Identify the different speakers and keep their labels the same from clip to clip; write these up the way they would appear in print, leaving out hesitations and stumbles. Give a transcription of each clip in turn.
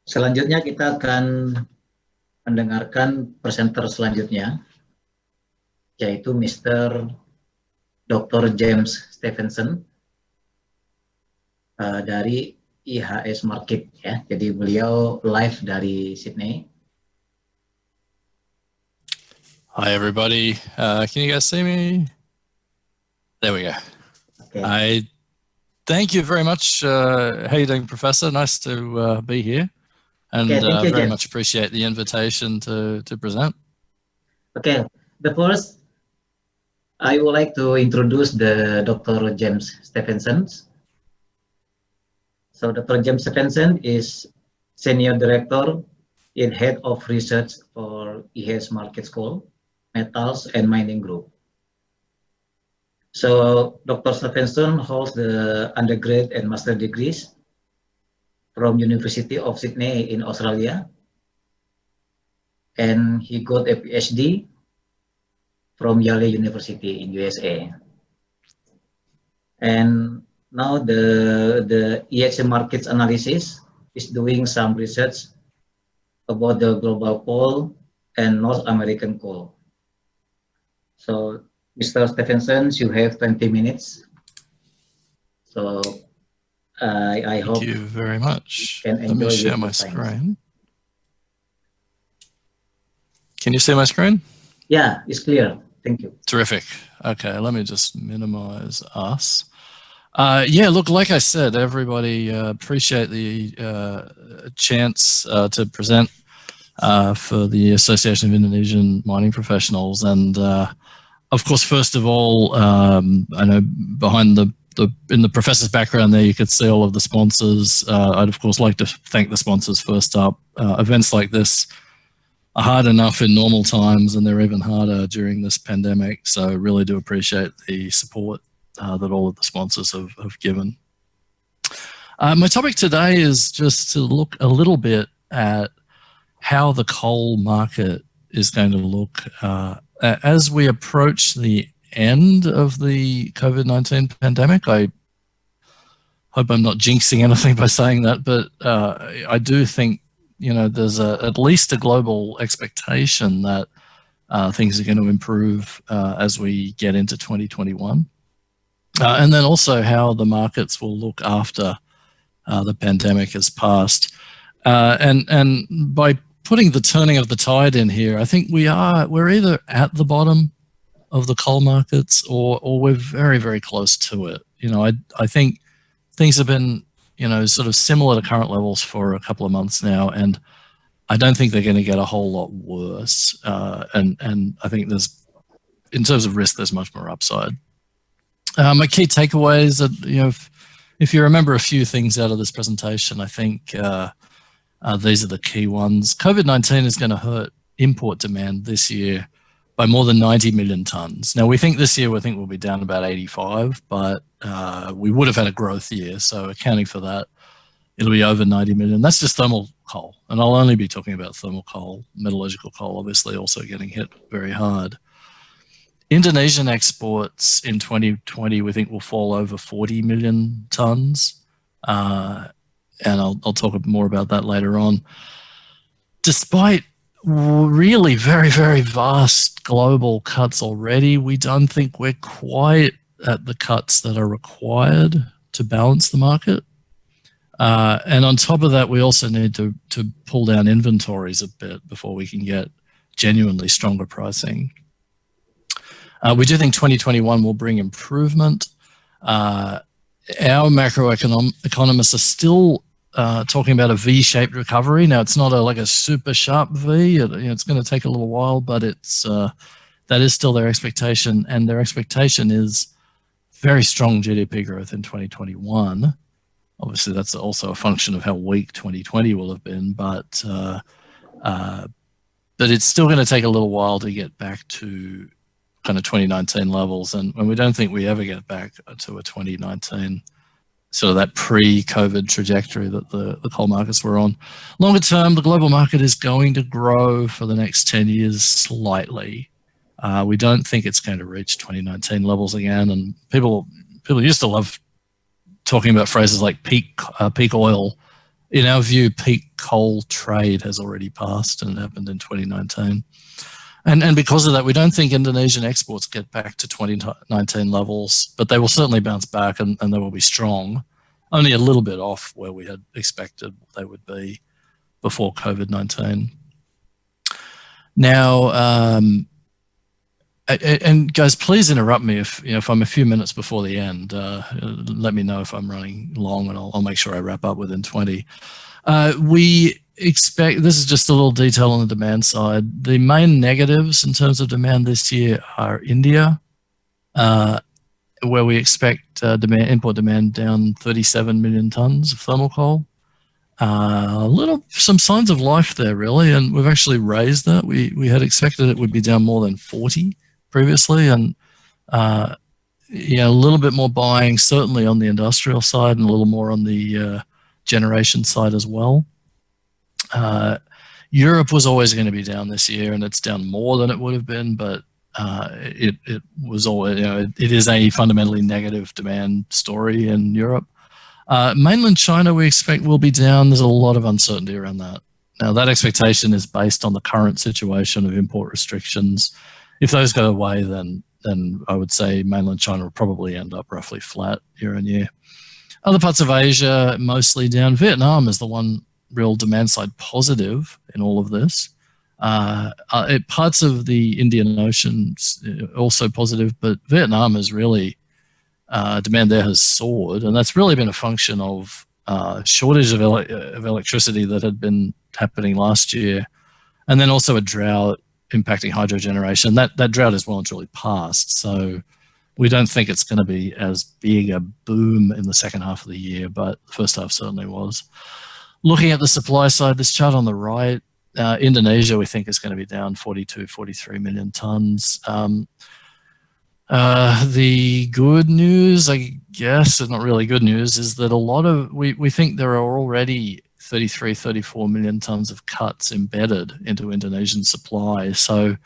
Speaker 1: Selanjutnya kita akan mendengarkan presenter selanjutnya, yaitu Mr. Dr. James Stevenson dari IHS Markit, ya. Jadi beliau live dari Sydney.
Speaker 2: Hi everybody, can you guys see me? There we go.
Speaker 1: Okay.
Speaker 2: I thank you very much. How you doing, Professor? Nice to be here, and
Speaker 1: Okay, thank you,
Speaker 2: very
Speaker 1: James.
Speaker 2: much appreciate the invitation to present.
Speaker 1: Okay, the first, I would like to introduce the Dr. James Stevenson. So Dr. James Stevenson is Senior Director in Head of Research for IHS Markit School, Metals and Mining Group. So Dr. Stevenson holds the undergrad and master degrees from University of Sydney in Australia, and he got a PhD from Yale University in USA. And now the IHS Markit analysis is doing some research about the global coal and North American coal. So Mr. Stevenson, you have 20 minutes. So I hope
Speaker 2: Thank you very much.
Speaker 1: you can
Speaker 2: Let me
Speaker 1: enjoy
Speaker 2: share
Speaker 1: with
Speaker 2: my
Speaker 1: your time.
Speaker 2: screen. Can you see my screen?
Speaker 1: Yeah, it's clear. Thank you.
Speaker 2: Terrific. Okay, let me just minimize us. Yeah, look, like I said, everybody appreciate the chance to present for the Association of Indonesian Mining Professionals. And of course, first of all, I know behind in the professor's background there, you could see all of the sponsors. I'd of course like to thank the sponsors first up. Events like this are hard enough in normal times, and they're even harder during this pandemic. So really do appreciate the support that all of the sponsors have given. My topic today is just to look a little bit at how the coal market is going to look as we approach the end of the COVID-19 pandemic. I hope I'm not jinxing anything by saying that, but I do think, you know, there's at least a global expectation that things are going to improve as we get into 2021. And then also how the markets will look after the pandemic has passed. And by putting the turning of the tide in here, I think we're either at the bottom of the coal markets or we're very, very close to it. You know, I think things have been, you know, sort of similar to current levels for a couple of months now, and I don't think they're going to get a whole lot worse. And I think in terms of risk, there's much more upside. My key takeaways are, you know, if you remember a few things out of this presentation, I think these are the key ones. COVID-19 is going to hurt import demand this year by more than 90 million tons. Now, we think this year, we'll be down about 85, but we would have had a growth year. So accounting for that, it'll be over 90 million. That's just thermal coal. And I'll only be talking about thermal coal. Metallurgical coal, obviously, also getting hit very hard. Indonesian exports in 2020, we think, will fall over 40 million tons. And I'll talk more about that later on. Despite really very, very vast global cuts already, we don't think we're quite at the cuts that are required to balance the market. And on top of that, we also need to pull down inventories a bit before we can get genuinely stronger pricing. We do think 2021 will bring improvement. Our macroeconomists are still talking about a V-shaped recovery. Now, it's not like a super sharp V. It's going to take a little while, but that is still their expectation, and their expectation is very strong GDP growth in 2021. Obviously, that's also a function of how weak 2020 will have been, but it's still going to take a little while to get back to kind of 2019 levels, and we don't think we ever get back to a 2019 sort of that pre-COVID trajectory that the coal markets were on. Longer term, the global market is going to grow for the next 10 years slightly. We don't think it's going to reach 2019 levels again, and people used to love talking about phrases like peak oil in our view, peak coal trade has already passed, and it happened in 2019. And because of that, we don't think Indonesian exports get back to 2019 levels, but they will certainly bounce back, and they will be strong, only a little bit off where we had expected they would be before COVID-19. Now, and guys, please interrupt me if I'm a few minutes before the end. Let me know if I'm running long, and I'll make sure I wrap up within 20. We expect, this is just a little detail on the demand side. The main negatives in terms of demand this year are India, where we expect import demand down 37 million tons of thermal coal. Some signs of life there, really, and we've actually raised that. We had expected it would be down more than 40 previously, and a little bit more buying certainly on the industrial side, and a little more on the generation side as well. Europe was always going to be down this year, and it's down more than it would have been, but it was always, it is a fundamentally negative demand story in Europe. Mainland China, we expect, will be down. There's a lot of uncertainty around that. Now, that expectation is based on the current situation of import restrictions. If those go away, then I would say mainland China will probably end up roughly flat year on year. Other parts of Asia, mostly down. Vietnam is the one real demand side positive in all of this. Parts of the Indian Ocean also positive, but Vietnam is really, demand there has soared, and that's really been a function of shortage of electricity that had been happening last year, and then also a drought impacting hydro generation. That drought is well and truly past, so we don't think it's going to be as big a boom in the second half of the year, but the first half certainly was. Looking at the supply side, this chart on the right, Indonesia we think is going to be down 42, 43 million tons. The good news, I guess, it's not really good news, is that a lot of, we think there are already 33, 34 million tons of cuts embedded into Indonesian supply. So,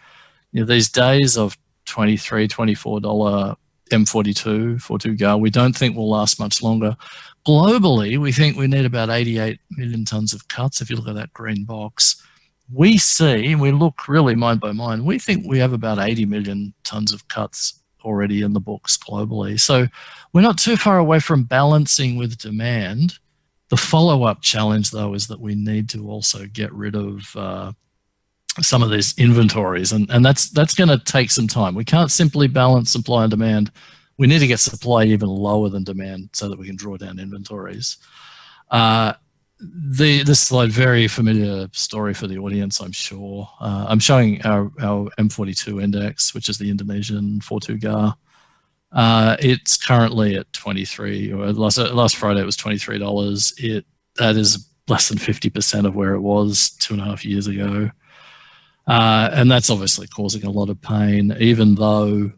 Speaker 2: these days of $23, $24 M42, 42Gar, we don't think will last much longer. Globally, we think we need about 88 million tons of cuts. If you look at that green box, we see, and we look really mine by mine, we think we have about 80 million tons of cuts already in the books globally. So we're not too far away from balancing with demand. The follow-up challenge, though, is that we need to also get rid of some of these inventories, and that's going to take some time. We can't simply balance supply and demand. We need to get supply even lower than demand so that we can draw down inventories. This slide, very familiar story for the audience, I'm sure. I'm showing our M42 index, which is the Indonesian 42Gar. It's currently at 23, or last Friday it was $23. That is less than 50% of where it was 2.5 years ago. And that's obviously causing a lot of pain, even though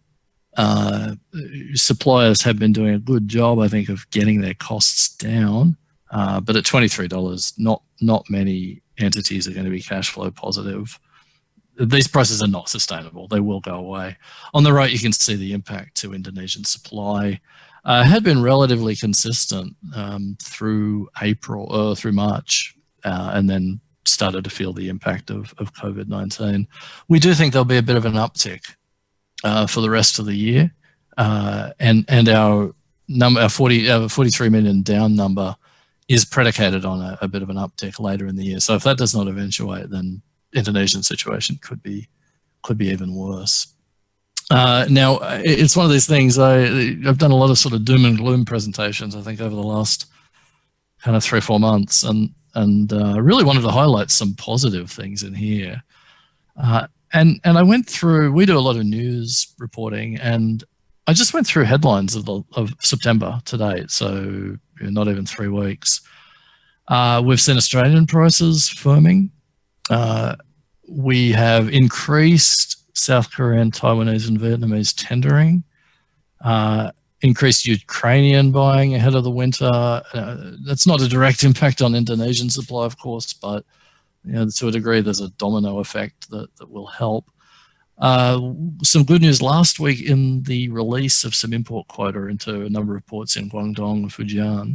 Speaker 2: suppliers have been doing a good job, I think, of getting their costs down. But at $23, not many entities are going to be cash flow positive. These prices are not sustainable. They will go away. On the right, you can see the impact to Indonesian supply. Had been relatively consistent through March, and then started to feel the impact of COVID-19. We do think there'll be a bit of an uptick for the rest of the year, and our 43 million down number is predicated on a bit of an uptick later in the year. So if that does not eventuate, then Indonesian situation could be even worse. Now, it's one of these things, I've done a lot of sort of doom and gloom presentations, I think, over the last kind of 3 or 4 months, and I really wanted to highlight some positive things in here. And I went through, we do a lot of news reporting, and I just went through headlines of September to date, so not even 3 weeks. We've seen Australian prices firming. We have increased South Korean, Taiwanese, and Vietnamese tendering. Increased Ukrainian buying ahead of the winter. That's not a direct impact on Indonesian supply, of course, but to a degree, there's a domino effect that will help. Some good news last week in the release of some import quota into a number of ports in Guangdong and Fujian.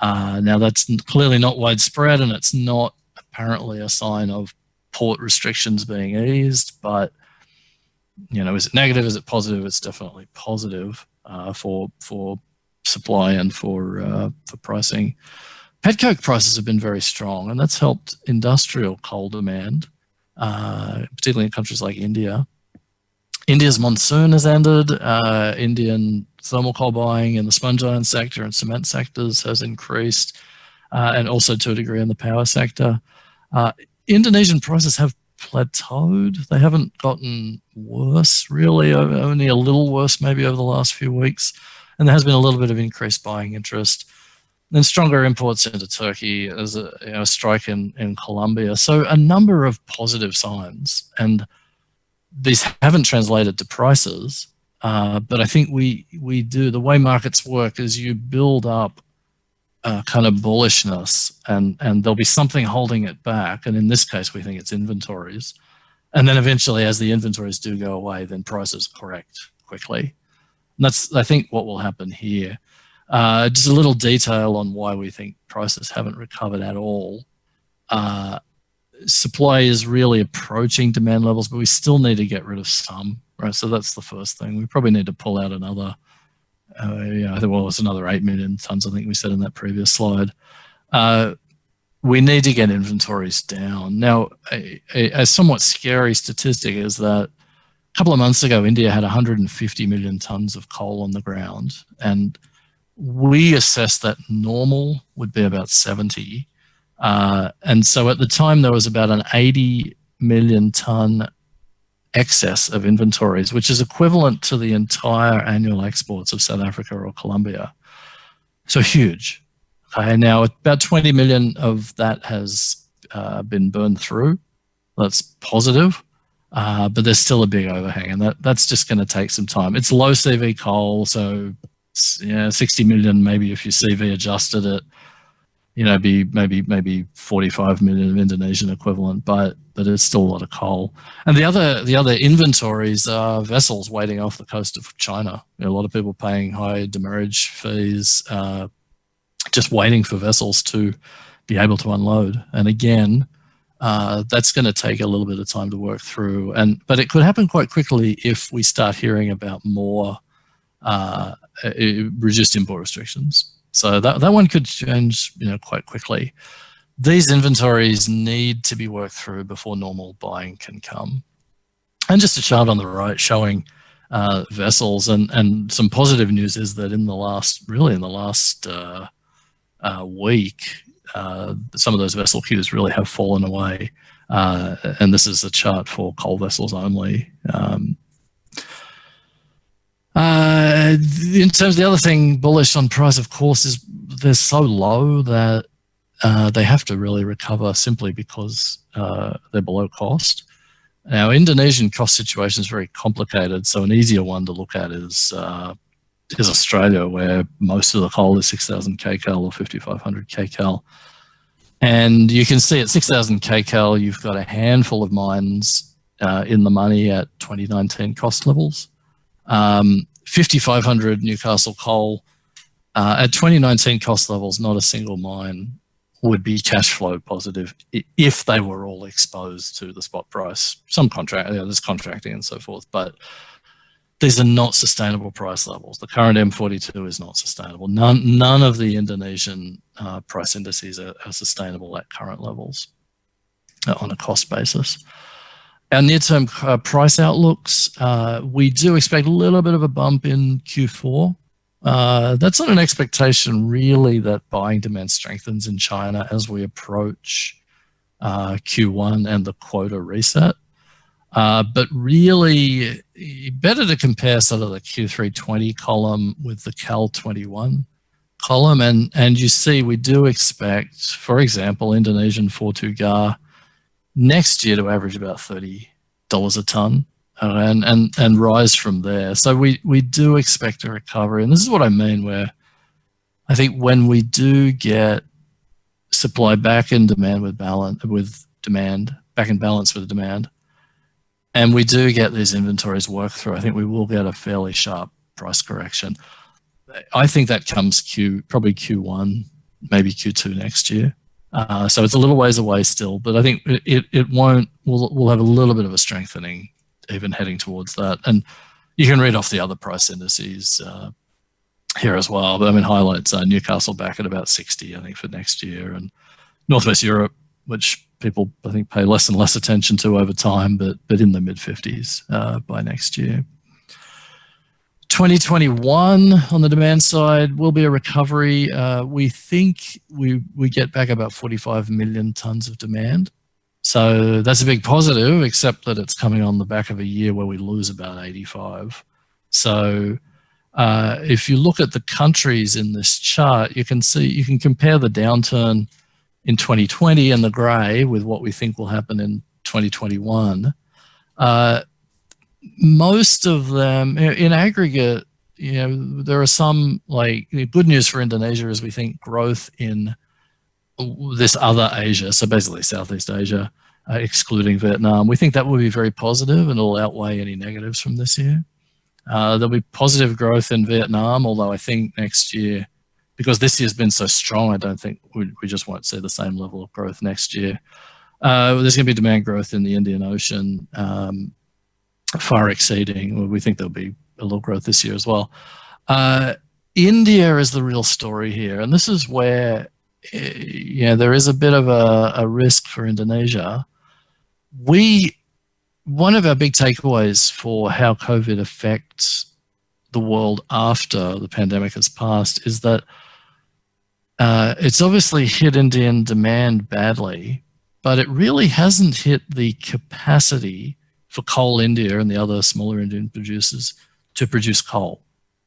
Speaker 2: Now that's clearly not widespread, and it's not apparently a sign of port restrictions being eased, but is it negative? Is it positive? It's definitely positive for supply and for pricing. Petcoke prices have been very strong, and that's helped industrial coal demand, particularly in countries like India. India's monsoon has ended. Indian thermal coal buying in the sponge iron sector and cement sectors has increased, and also to a degree in the power sector. Indonesian prices have plateaued. They haven't gotten worse, really, only a little worse maybe over the last few weeks. And there has been a little bit of increased buying interest. Then stronger imports into Turkey, as a strike in Colombia. So a number of positive signs, and these haven't translated to prices. But I think we do. The way markets work is you build up kind of bullishness, and there'll be something holding it back. And in this case, we think it's inventories. And then eventually, as the inventories do go away, then prices correct quickly. And that's, I think, what will happen here. Just a little detail on why we think prices haven't recovered at all. Supply is really approaching demand levels, but we still need to get rid of some, right? So that's the first thing. We probably need to pull out another, I think, it's another 8 million tons, I think we said in that previous slide. We need to get inventories down. Now, a somewhat scary statistic is that a couple of months ago, India had 150 million tons of coal on the ground, and we assessed that normal would be about 70. And so at the time, there was about an 80 million ton excess of inventories, which is equivalent to the entire annual exports of South Africa or Colombia. So huge. Okay, now about 20 million of that has been burned through. That's positive, but there's still a big overhang, and that's just going to take some time. It's low CV coal, so 60 million maybe if you CV adjusted it, be maybe 45 million of Indonesian equivalent, but it's still a lot of coal. And the other inventories are vessels waiting off the coast of China. A lot of people paying high demurrage fees, just waiting for vessels to be able to unload. And again, that's going to take a little bit of time to work through. But it could happen quite quickly if we start hearing about more reduced import restrictions. So that one could change, quite quickly. These inventories need to be worked through before normal buying can come. And just a chart on the right showing vessels, and some positive news is that in the last week, some of those vessel queues really have fallen away. And this is a chart for coal vessels only. In terms of the other thing bullish on price, of course, is they're so low that they have to really recover simply because they're below cost. Now, Indonesian cost situation is very complicated, so an easier one to look at is Australia, where most of the coal is 6,000 kcal or 5,500 kcal. And you can see at 6,000 kcal, you've got a handful of mines in the money at 2019 cost levels. 5,500 Newcastle coal at 2019 cost levels, not a single mine would be cash flow positive if they were all exposed to the spot price. Some there's contracting and so forth, but these are not sustainable price levels. The current M42 is not sustainable. None of the Indonesian price indices are sustainable at current levels on a cost basis. Our near-term price outlooks, we do expect a little bit of a bump in Q4. That's not an expectation really that buying demand strengthens in China as we approach Q1 and the quota reset. But really, better to compare sort of the Q320 column with the Cal 21 column. And you see, we do expect, for example, Indonesian 42GAR next year to average about $30 a ton and rise from there. So we do expect a recovery. And this is what I mean, where I think when we do get supply back in demand back in balance with demand, and we do get these inventories worked through, I think we will get a fairly sharp price correction. I think that comes probably Q1 maybe Q2 next year. So it's a little ways away still, but I think it won't. We'll have a little bit of a strengthening even heading towards that, and you can read off the other price indices here as well. But I mean, highlights are Newcastle back at about 60, I think, for next year, and Northwest Europe, which people I think pay less and less attention to over time, but in the mid 50s by next year. 2021 on the demand side will be a recovery. We think we get back about 45 million tons of demand. So that's a big positive, except that it's coming on the back of a year where we lose about 85. So if you look at the countries in this chart, you can compare the downturn in 2020 in the grey with what we think will happen in 2021. Most of them, in aggregate, there are some, like, good news for Indonesia is we think growth in this other Asia, so basically Southeast Asia, excluding Vietnam, we think that will be very positive and it'll outweigh any negatives from this year. There'll be positive growth in Vietnam, although I think next year, because this year's been so strong, I don't think we just won't see the same level of growth next year. There's going to be demand growth in the Indian Ocean, far exceeding. We think there'll be a little growth this year as well. India is the real story here, and this is where there is a bit of a risk for Indonesia. One of our big takeaways for how COVID affects the world after the pandemic has passed is that it's obviously hit Indian demand badly, but it really hasn't hit the capacity for Coal India and the other smaller Indian producers to produce coal.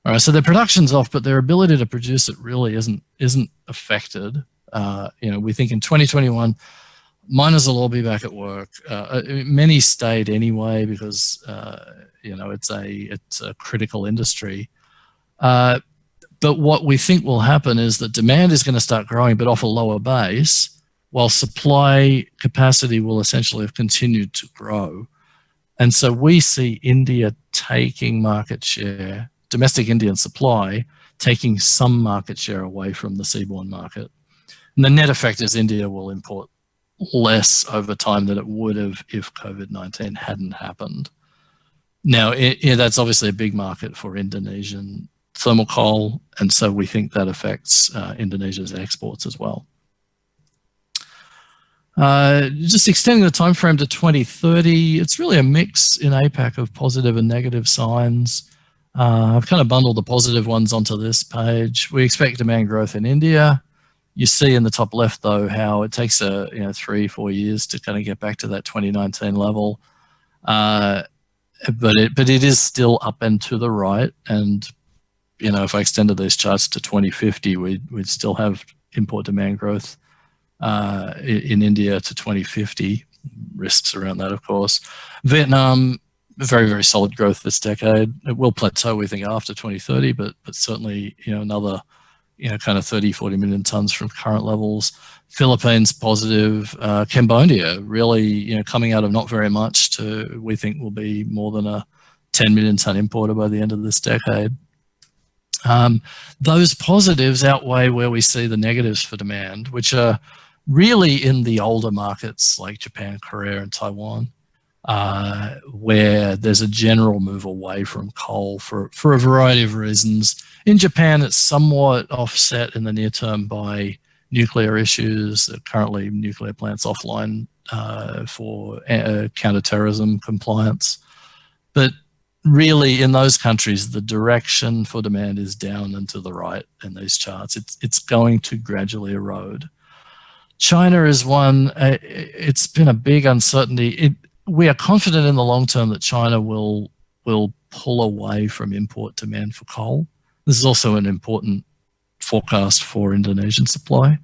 Speaker 2: All right, so their production's off, but their ability to produce it really isn't affected. We think in 2021, miners will all be back at work. Many stayed anyway because it's a critical industry. But what we think will happen is that demand is going to start growing, but off a lower base, while supply capacity will essentially have continued to grow. And so we see India taking market share, domestic Indian supply, taking some market share away from the seaborne market. And the net effect is India will import less over time than it would have if COVID-19 hadn't happened. Now, that's obviously a big market for Indonesian thermal coal, and so we think that affects Indonesia's exports as well. Just extending the time frame to 2030, it's really a mix in APAC of positive and negative signs. I've kind of bundled the positive ones onto this page. We expect demand growth in India. You see in the top left, though, how it takes 3-4 years to kind of get back to that 2019 level. But it is still up and to the right. And if I extended these charts to 2050, we'd still have import demand growth in India to 2050. Risks around that, of course. Vietnam, very, very solid growth this decade. It will plateau, we think, after 2030, but certainly another kind of 30-40 million tons from current levels. Philippines positive. Cambodia really coming out of not very much to, we think, will be more than a 10 million ton importer by the end of this decade. Those positives outweigh where we see the negatives for demand, which are really in the older markets like Japan, Korea, and Taiwan, where there's a general move away from coal for a variety of reasons. In Japan, it's somewhat offset in the near term by nuclear issues. Currently, nuclear plants offline for counterterrorism compliance. But really, in those countries, the direction for demand is down and to the right in these charts. It's going to gradually erode. China is one. It's been a big uncertainty. We are confident in the long term that China will pull away from import demand for coal. This is also an important forecast for Indonesian supply.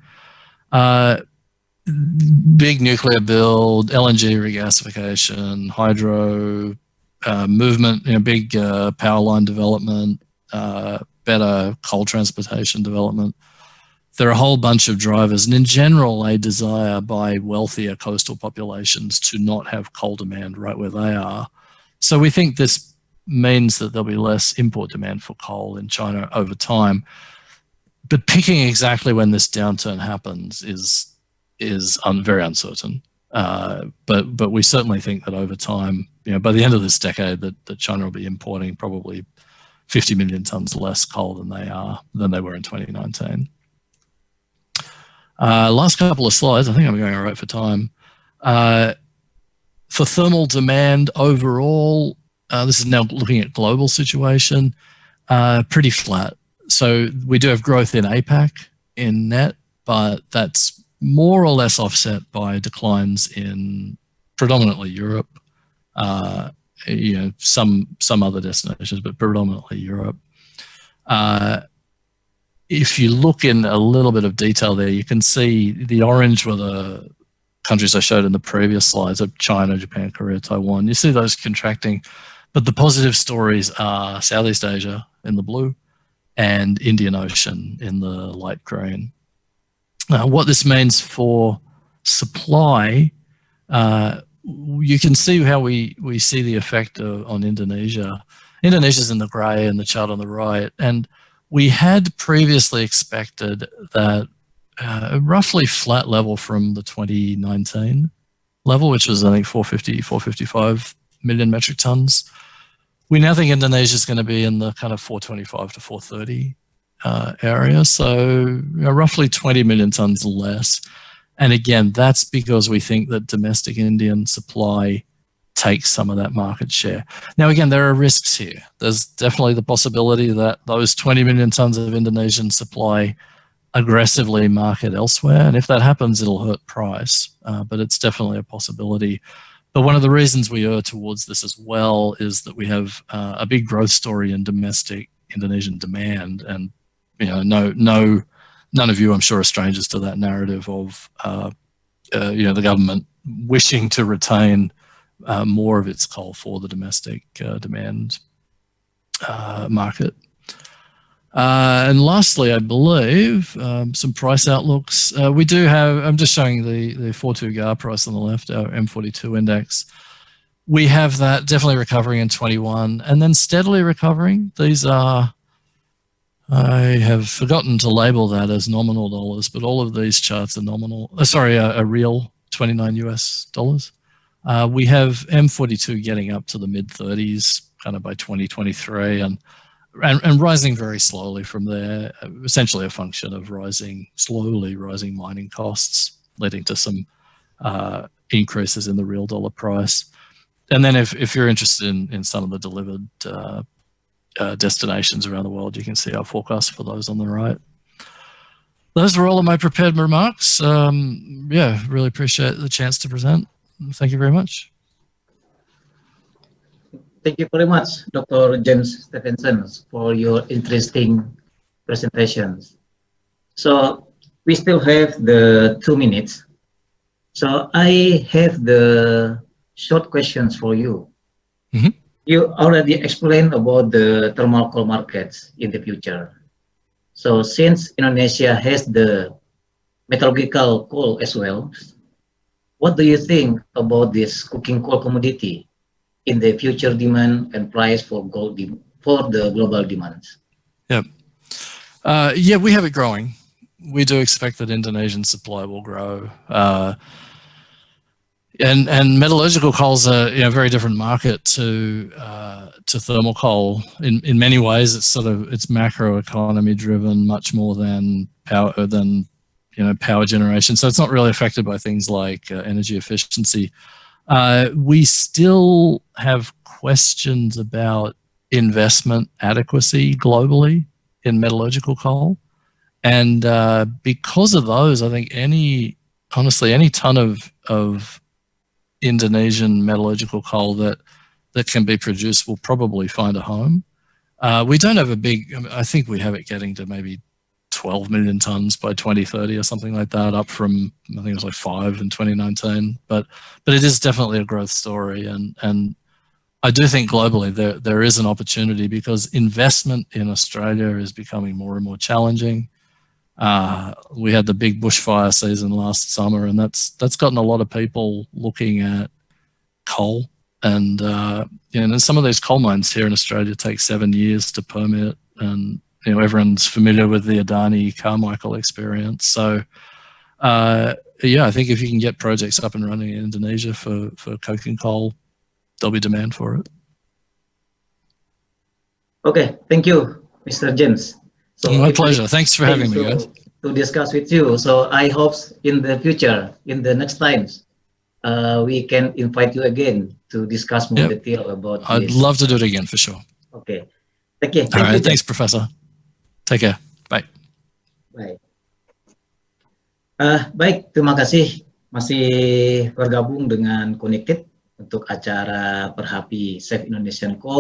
Speaker 2: Big nuclear build, LNG regasification, hydro movement, big power line development, better coal transportation development. There are a whole bunch of drivers, and in general, a desire by wealthier coastal populations to not have coal demand right where they are. So we think this means that there'll be less import demand for coal in China over time. but picking exactly when this downturn happens is very uncertain. But we certainly think that over time, by the end of this decade, that China will be importing probably 50 million tons less coal than they were in 2019. Last couple of slides. I think I'm going all right for time. For thermal demand overall, this is now looking at global situation, pretty flat. So we do have growth in APAC in net, but that's more or less offset by declines in predominantly Europe, some other destinations, but predominantly Europe. If you look in a little bit of detail there, you can see the orange were the countries I showed in the previous slides of China, Japan, Korea, Taiwan. You see those contracting, but the positive stories are Southeast Asia in the blue and Indian Ocean in the light green. What this means for supply, you can see how we see the effect on Indonesia. Indonesia's in the grey in the chart on the right, and we had previously expected that a roughly flat level from the 2019 level, which was I think 455 million metric tons. We now think Indonesia is going to be in the kind of 425 to 430 area, so roughly 20 million tons less. And again, that's because we think that domestic Indian supply takes some of that market share. Now, again, there are risks here. There's definitely the possibility that those 20 million tons of Indonesian supply aggressively market elsewhere, and if that happens, it'll hurt price, but it's definitely a possibility. But one of the reasons we err towards this as well is that we have a big growth story in domestic Indonesian demand, and none of you, I'm sure, are strangers to that narrative of the government wishing to retain more of its coal for the domestic demand market. And lastly, I believe some price outlooks. We do have, I'm just showing the 4.2 GAR price on the left, our M42 index. We have that definitely recovering in 21 and then steadily recovering. These are, I have forgotten to label that as nominal dollars, but all of these charts are nominal, a real 29 US dollars. We have M42 getting up to the mid 30s kind of by 2023 and rising very slowly from there, essentially a function of slowly rising mining costs, leading to some increases in the real dollar price. And then if you're interested in some of the delivered destinations around the world, you can see our forecast for those on the right. Those were all of my prepared remarks. Really appreciate the chance to present. Thank you very much.
Speaker 1: Thank you very much, Dr. James Stevenson, for your interesting presentations. So we still have the 2 minutes. So I have the short questions for you.
Speaker 2: Mm-hmm.
Speaker 1: You already explained about the thermal coal markets in the future. So since Indonesia has the metallurgical coal as well, what do you think about this coking coal commodity in the future demand and price for the global demands?
Speaker 2: Yeah, we have it growing. We do expect that Indonesian supply will grow. And metallurgical coal's a very different market to thermal coal. In many ways, it's macro economy driven much more than power generation. So it's not really affected by things like energy efficiency. We still have questions about investment adequacy globally in metallurgical coal. And because of those, I think any ton of Indonesian metallurgical coal that can be produced will probably find a home. We don't have I think we have it getting to maybe 12 million tons by 2030 or something like that, up from, I think it was like 5 in 2019. But it is definitely a growth story. And I do think globally there is an opportunity because investment in Australia is becoming more and more challenging. We had the big bushfire season last summer, and that's gotten a lot of people looking at coal. And some of these coal mines here in Australia take 7 years to permit, and everyone's familiar with the Adani Carmichael experience. So, yeah, I think if you can get projects up and running in Indonesia for coking coal, there'll be demand for it.
Speaker 1: Okay, thank you, Mr. James. So
Speaker 2: My pleasure. Thanks for having me, guys.
Speaker 1: To discuss with you. So I hope in the future, in the next times, we can invite you again to discuss more detail about this.
Speaker 2: I'd love to do it again for sure.
Speaker 1: Okay. Thank you.
Speaker 2: All right. Thanks, Professor. Take care. Bye.
Speaker 1: Baik. Baik, terima kasih masih bergabung dengan Connected untuk acara PERHAPI Save Indonesian Coal.